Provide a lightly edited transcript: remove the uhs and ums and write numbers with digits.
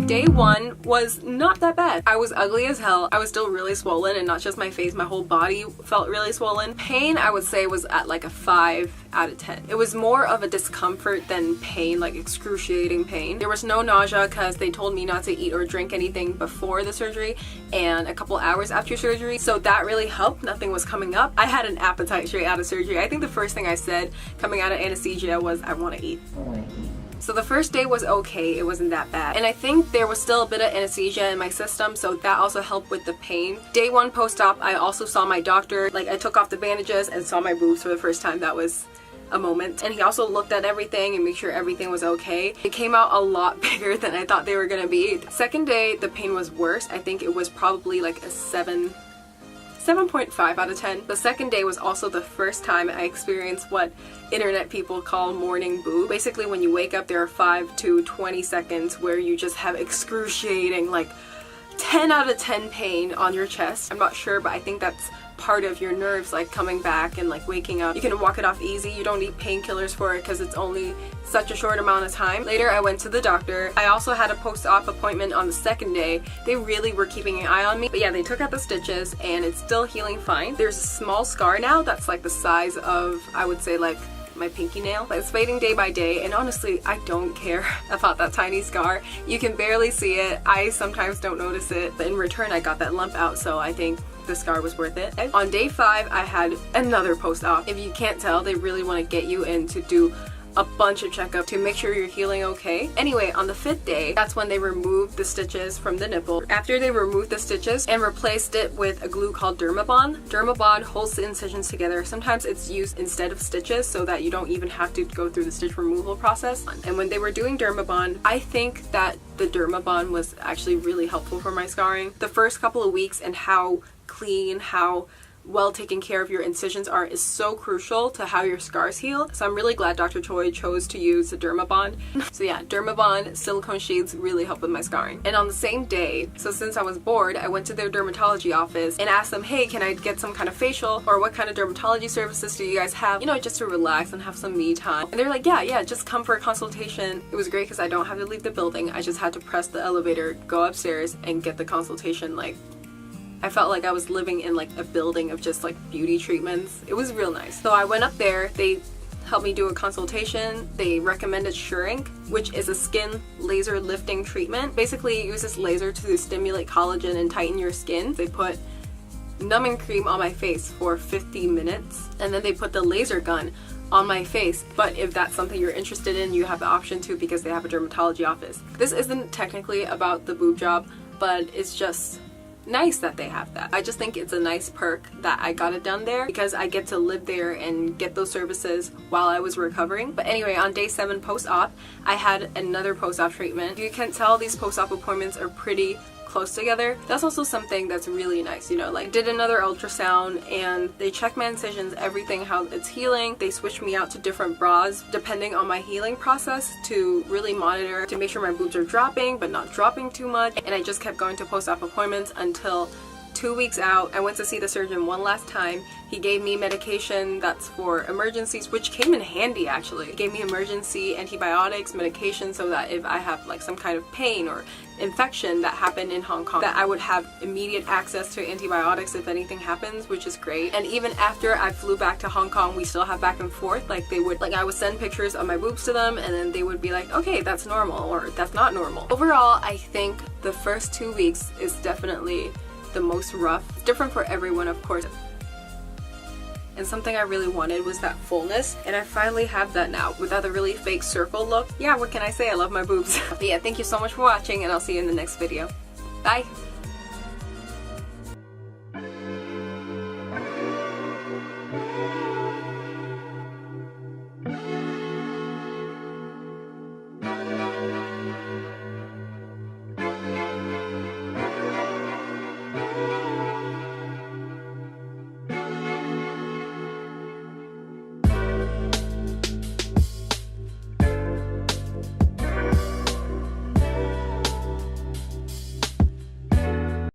Day 1 was not that bad. I was ugly as hell. I was still really swollen, and not just my face, my whole body felt really swollen. Pain, I would say, was at like a 5 out of 10. It was more of a discomfort than pain, like excruciating pain. There was no nausea because they told me not to eat or drink anything before the surgery and a couple hours after surgery, so that really helped. Nothing was coming up. I had an appetite straight out of surgery. I think the first thing I said coming out of anesthesia was, I want to eat. So the first day was okay, it wasn't that bad. And I think there was still a bit of anesthesia in my system, so that also helped with the pain. Day 1 post-op, I also saw my doctor. Like, I took off the bandages and saw my boobs for the first time. That was a moment. And he also looked at everything and made sure everything was okay. It came out a lot bigger than I thought they were gonna be. Second day, the pain was worse. I think it was probably like a 7.5 out of 10. The second day was also the first time I experienced what internet people call morning boob. Basically, when you wake up, there are 5 to 20 seconds where you just have excruciating, like 10 out of 10 pain on your chest. I'm not sure, but I think that's part of your nerves like coming back and like waking up. You can walk it off easy. You don't need painkillers for it because it's only such a short amount of time. Later, I went to the doctor. I also had a post-op appointment on the second day. They really were keeping an eye on me. But yeah, they took out the stitches and it's still healing fine. There's a small scar now that's like the size of, I would say, like my pinky nail. But it's fading day by day, and honestly, I don't care about that tiny scar. You can barely see it. I sometimes don't notice it, but in return, I got that lump out, so I think the scar was worth it. On day 5, I had another post-op. If you can't tell, they really want to get you in to do a bunch of checkup to make sure you're healing okay. Anyway, on the 5th day, that's when they removed the stitches from the nipple. After they removed the stitches and replaced it with a glue called Dermabond. Dermabond holds the incisions together. Sometimes it's used instead of stitches so that you don't even have to go through the stitch removal process. And when they were doing Dermabond, I think that the Dermabond was actually really helpful for my scarring. The first couple of weeks and how clean, how well taken care of your incisions are is so crucial to how your scars heal. So I'm really glad Dr. Choi chose to use the Dermabond. So yeah, Dermabond silicone sheets really help with my scarring. And on the same day, so since I was bored, I went to their dermatology office and asked them, hey, can I get some kind of facial, or what kind of dermatology services do you guys have, you know, just to relax and have some me time. And they're like, yeah, just come for a consultation. It was great because I don't have to leave the building. I just had to press the elevator, go upstairs, and get the consultation. Like, I felt like I was living in like a building of just like beauty treatments. It was real nice. So I went up there, they helped me do a consultation. They recommended Shrink, which is a skin laser lifting treatment. Basically, it uses laser to stimulate collagen and tighten your skin. They put numbing cream on my face for 50 minutes, and then they put the laser gun on my face. But if that's something you're interested in, you have the option to because they have a dermatology office. This isn't technically about the boob job, but it's just nice that they have that. I just think it's a nice perk that I got it done there because I get to live there and get those services while I was recovering. But anyway, on day 7 post-op, I had another post-op treatment. You can tell these post-op appointments are pretty close together. That's also something that's really nice, you know, like did another ultrasound and they checked my incisions, everything, how it's healing. They switched me out to different bras depending on my healing process to really monitor to make sure my boobs are dropping but not dropping too much. And I just kept going to post-op appointments until 2 weeks out. I went to see the surgeon one last time. He gave me medication that's for emergencies, which came in handy actually. He gave me emergency antibiotics, medication, so that if I have like some kind of pain or infection that happened in Hong Kong, that I would have immediate access to antibiotics if anything happens, which is great. And even after I flew back to Hong Kong, we still have back and forth. Like they would, like I would send pictures of my boobs to them and then they would be like, okay, that's normal or that's not normal. Overall, I think the first 2 weeks is definitely the most rough. It's different for everyone, of course. And something I really wanted was that fullness, and I finally have that now without the really fake circle look. Yeah, what can I say? I love my boobs. But yeah, thank you so much for watching, and I'll see you in the next video. Bye!